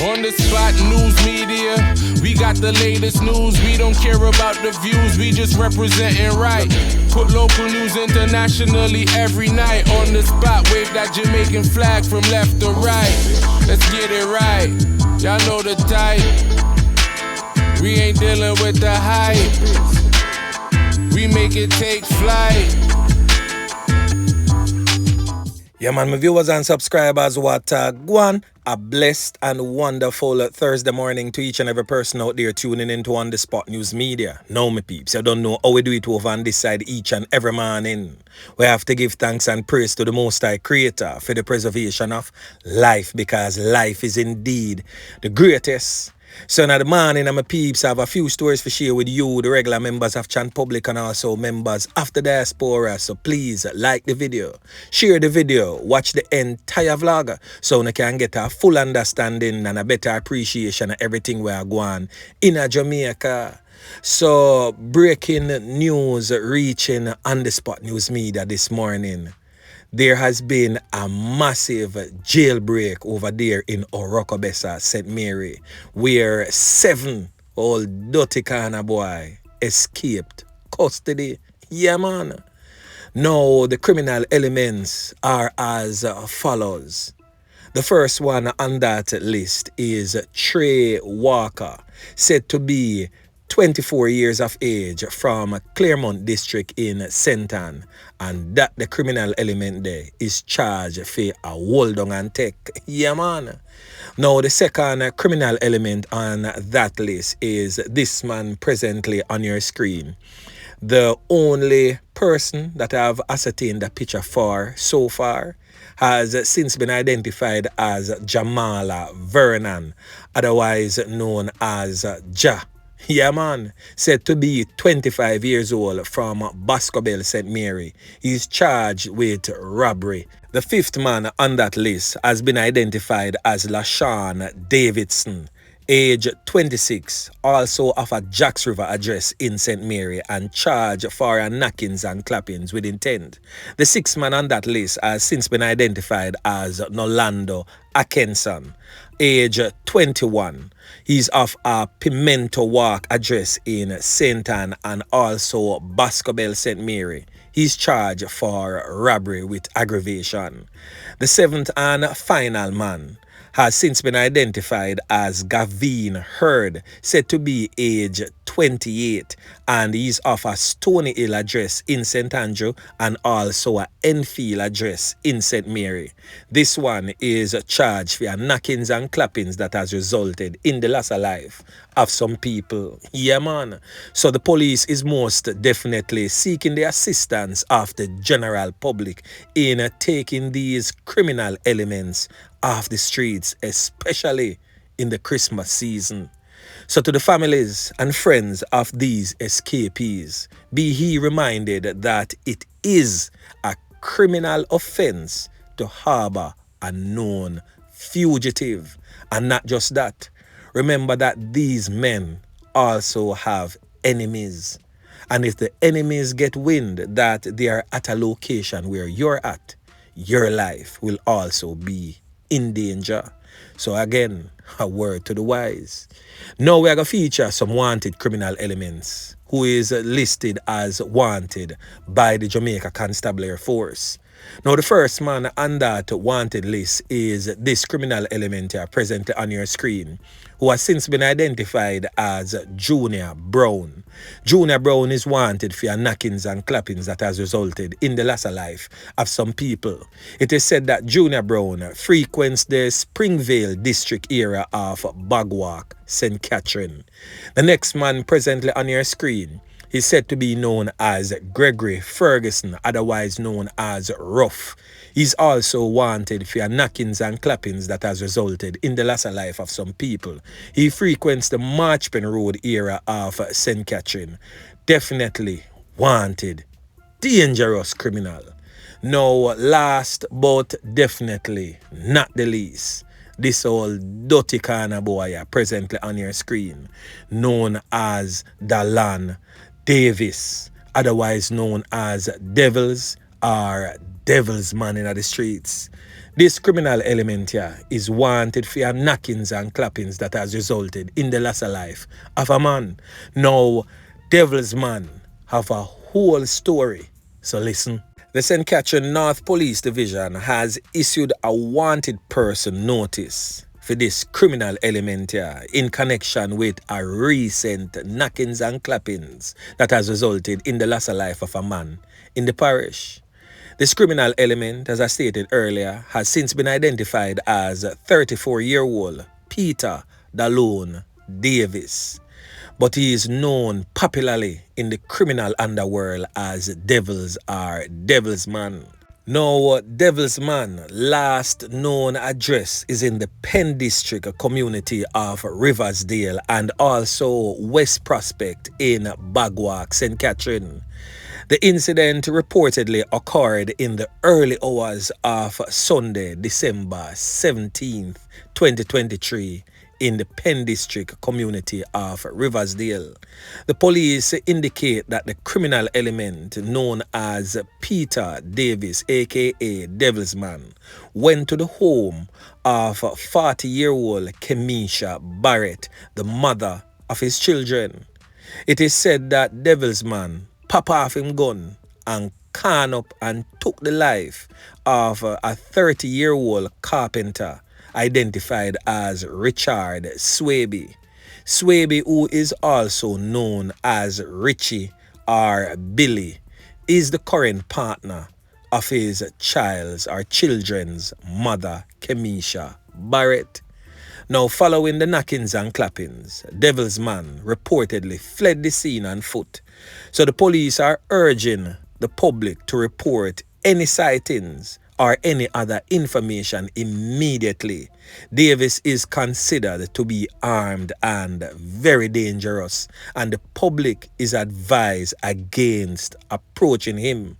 On the spot news media, we got the latest news. We don't care about the views, we just representing right. Put local news internationally every night. On the spot, wave that Jamaican flag from left to right. Let's get it right, y'all know the type. We ain't dealing with the hype, we make it take flight. Yeah, man, my viewers and subscribers, what go on. A blessed and wonderful Thursday morning to each and every person out there tuning into On The Spot News Media. Now, my peeps, you don't know how we do it over on this side each and every morning. We have to give thanks and praise to the Most High Creator for the preservation of life, because life is indeed the greatest. So now the morning, my peeps, I have a few stories to share with you, the regular members of Chant Public and also members of the diaspora. So please like the video, share the video, watch the entire vlog so you can get a full understanding and a better appreciation of everything we are going in Jamaica. So breaking news reaching On The Spot News Media this morning. There has been a massive jailbreak over there in Oracabessa, St. Mary, where 7 old dirty kind of boy escaped custody. Yeah, man. Now, the criminal elements are as follows. The first one on that list is Trey Walker, said to be 24 years of age from Claremont District in St. Ann, and that the criminal element there is charged for a hold on and take. Yeah, man. Now, the second criminal element on that list is this man presently on your screen. The only person that I have ascertained the picture for so far has since been identified as Jamala Vernon, otherwise known as Ja. Yeah, man, said to be 25 years old from Hopewell, St. Mary. He's charged with robbery. The fifth man on that list has been identified as LaShawn Davidson, age 26, also of a Jacks River address in St. Mary, and charged for knockings and clappings with intent. The sixth man on that list has since been identified as Nolando Atkinson, age 21. He's of a Pimento Walk address in St. Ann and also Boscobel, St. Mary. He's charged for robbery with aggravation. The seventh and final man has since been identified as Gavin Hurd, said to be age 28, and he's of a Stony Hill address in St. Andrew and also a Enfield address in St. Mary. This one is charged for knockings and clappings that has resulted in the loss of life of some people. Yeah, man. So the police is most definitely seeking the assistance of the general public in taking these criminal elements off the streets, especially in the Christmas season. So to the families and friends of these escapees, be he reminded that it is a criminal offense to harbor a known fugitive. And not just that, remember that these men also have enemies. And if the enemies get wind that they are at a location where you're at, your life will also be in danger. So again, a word to the wise. Now we are going to feature some wanted criminal elements who is listed as wanted by the Jamaica Constabulary Force. Now the first man on that wanted list is this criminal element here presently on your screen, who has since been identified as Junior Brown. Junior Brown is wanted for knockings and clappings that has resulted in the loss of life of some people. It is said that Junior Brown frequents the Springvale district area of Bagwalk, St. Catherine. The next man presently on your screen is said to be known as Gregory Ferguson, otherwise known as Ruff. He's also wanted for knockings and clappings that has resulted in the loss of life of some people. He frequents the Marchpen Road area of St. Catherine. Definitely wanted. Dangerous criminal. Now, last but definitely not the least, this old dirty kind of boy presently on your screen, known as Dalan Davis, otherwise known as Devils or Devil's Man in the streets. This criminal element here is wanted for your knockings and clappings that has resulted in the loss of life of a man. Now, Devil's Man have a whole story, so listen. The St. Catherine North Police Division has issued a wanted person notice for this criminal element here in connection with a recent knockings and clappings that has resulted in the loss of life of a man in the parish. This criminal element, as I stated earlier, has since been identified as 34-year-old Peter Dalone Davis, but he is known popularly in the criminal underworld as Devils or Devil's Man. Now, Devil's Man last known address is in the Penn District community of Riversdale and also West Prospect in Bagwalk, St. Catherine. The incident reportedly occurred in the early hours of Sunday, December 17th, 2023, in the Penn District community of Riversdale. The police indicate that the criminal element known as Peter Davis, aka Devil's Man, went to the home of 40-year-old Kemisha Barrett, the mother of his children. It is said that Devil's Man pop off him gun and can up and took the life of a 30-year-old carpenter identified as Richard Swaby. Swaby, who is also known as Richie or Billy, is the current partner of his children's mother, Kemisha Barrett. Now, following the knockings and clappings, Devil's Man reportedly fled the scene on foot. So the police are urging the public to report any sightings or any other information immediately. Davis is considered to be armed and very dangerous, and the public is advised against approaching him.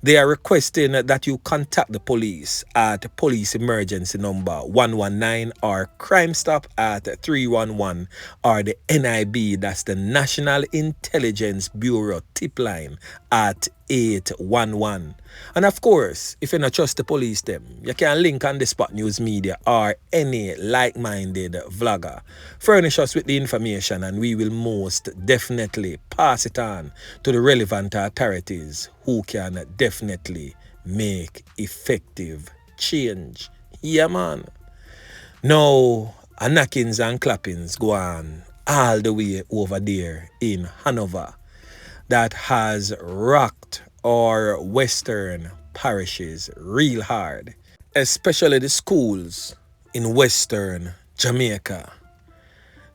They are requesting that you contact the police at police emergency number 119 or Crime Stop at 311 or the NIB, that's the National Intelligence Bureau tip line at 811. And of course, if you not trust the police them, you can link on the Spot News Media or any like-minded vlogger. Furnish us with the information and we will most definitely pass it on to the relevant authorities who can definitely make effective change. Yeah, man. Now, a knockings and clappings go on all the way over there in Hanover that has rocked our western parishes real hard, especially the schools in western Jamaica.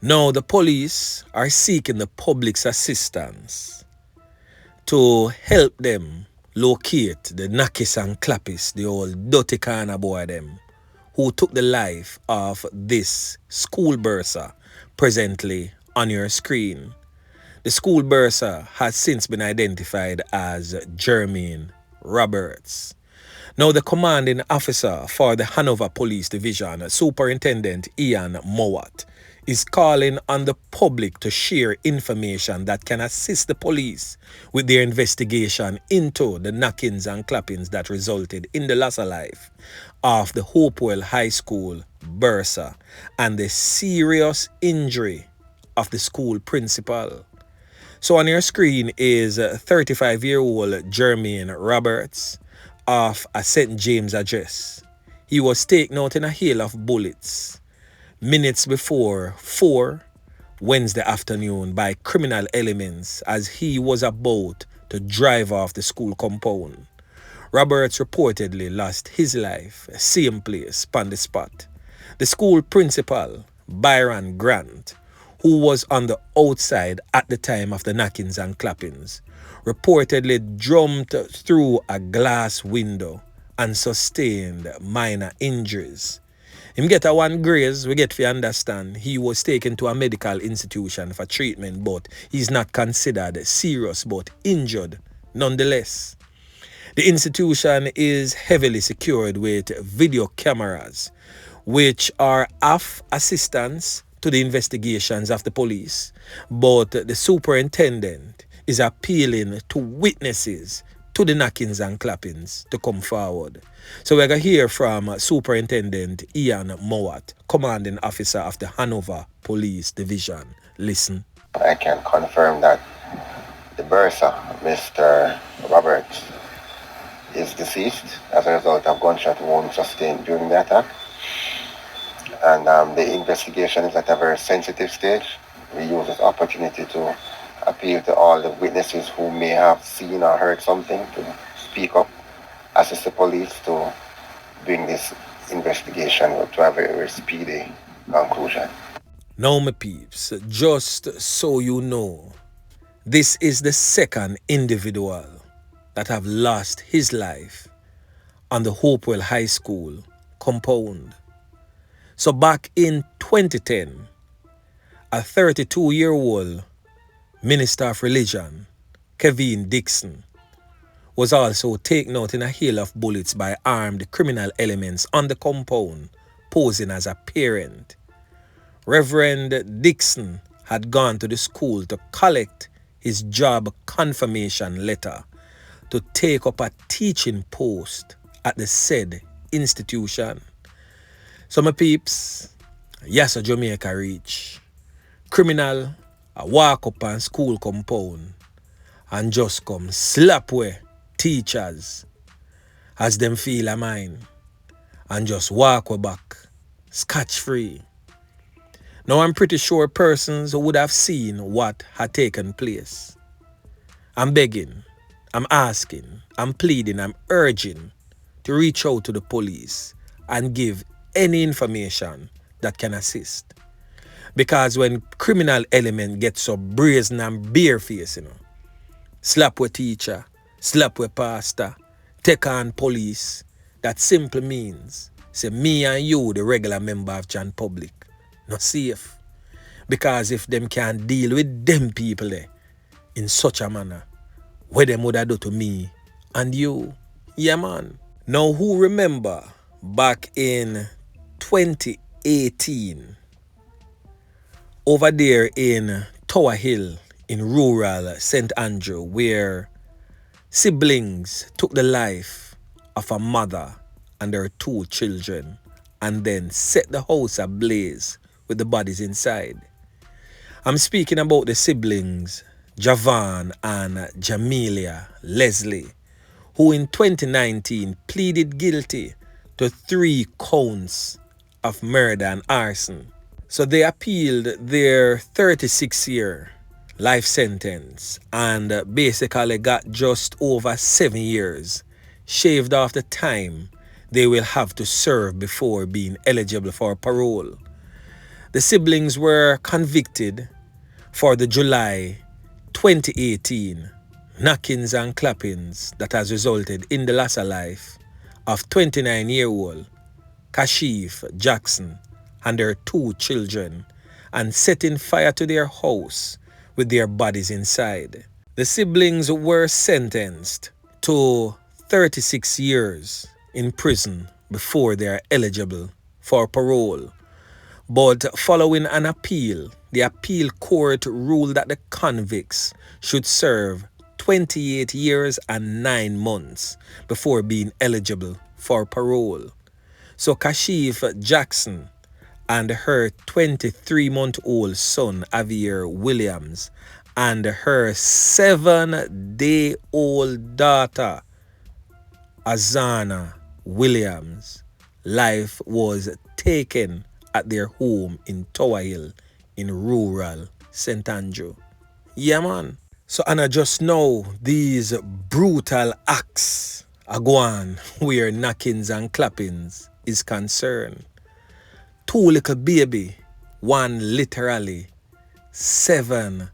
Now the police are seeking the public's assistance to help them locate the knockis and clappis, the old dirty kind of boy them, who took the life of this school bursar presently on your screen. The school bursar has since been identified as Jermaine Roberts. Now, the commanding officer for the Hanover Police Division, Superintendent Ian Mowat, is calling on the public to share information that can assist the police with their investigation into the knockings and clappings that resulted in the loss of life of the Hopewell High School bursar and the serious injury of the school principal. So on your screen is 35-year-old Jermaine Roberts of a St. James address. He was taken out in a hail of bullets minutes before 4 Wednesday afternoon by criminal elements as he was about to drive off the school compound. Roberts reportedly lost his life same place on the spot. The school principal, Byron Grant, who was on the outside at the time of the knockings and clappings, reportedly jumped through a glass window and sustained minor injuries. Him get a one graze, we get to understand he was taken to a medical institution for treatment, but he's not considered serious but injured nonetheless. The institution is heavily secured with video cameras, which are of assistance to the investigations of the police, but the superintendent is appealing to witnesses, to the knockings and clappings to come forward. So we're going to hear from Superintendent Ian Mowat, commanding officer of the Hanover Police Division. Listen. I can confirm that the Bursar, Mr. Roberts, is deceased as a result of gunshot wounds sustained during the attack. And the investigation is at a very sensitive stage. We use this opportunity to appeal to all the witnesses who may have seen or heard something to speak up, assist the police to bring this investigation to a very speedy conclusion. Now, my peeps, just so you know, this is the second individual that have lost his life on the Hopewell High School compound. So back in 2010, a 32-year-old minister of religion, Kevin Dixon, was also taken out in a hail of bullets by armed criminal elements on the compound, posing as a parent. Reverend Dixon had gone to the school to collect his job confirmation letter to take up a teaching post at the said institution. So my peeps, yes, a Jamaica reach. Criminal a walk up on school compound and just come slap away teachers as them feel a mine and just walk way back scotch free. Now I'm pretty sure persons would have seen what had taken place. I'm begging, I'm asking, I'm pleading, I'm urging to reach out to the police and give any information that can assist. Because when criminal element gets so brazen and barefaced, slap with teacher, slap with pastor, take on police, that simply means, say me and you, the regular member of John Public, not safe. Because if them can't deal with them people there in such a manner, what them would have done to me and you? Yeah, man. Now, who remember back in 2018, over there in Tower Hill in rural St. Andrew, where siblings took the life of a mother and her 2 children and then set the house ablaze with the bodies inside. I'm speaking about the siblings Javan and Jamelia Leslie, who in 2019 pleaded guilty to 3 counts of murder and arson. So they appealed their 36-year life sentence and basically got just over 7 years, shaved off the time they will have to serve before being eligible for parole. The siblings were convicted for the July 2018 knockings and clappings that has resulted in the loss of life of 29-year-old Kashif Jackson and their 2 children and setting fire to their house with their bodies inside. The siblings were sentenced to 36 years in prison before they are eligible for parole. But following an appeal, the appeal court ruled that the convicts should serve 28 years and 9 months before being eligible for parole. So Kashif Jackson and her 23-month-old son Javier Williams and her 7-day-old daughter Azana Williams' life was taken at their home in Tower Hill in rural St. Andrew. Yeah, man. So, and I just know these brutal acts are going where knockings and clappings is concerned. 2 little baby, one literally 7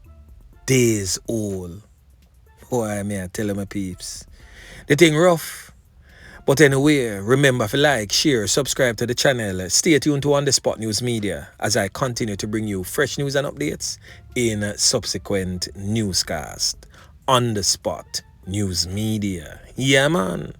days old. Boy, may I tell you, my peeps. The thing rough. But anyway, remember to like, share, subscribe to the channel. Stay tuned to On The Spot News Media as I continue to bring you fresh news and updates in subsequent newscasts. On The Spot News Media. Yeah, man.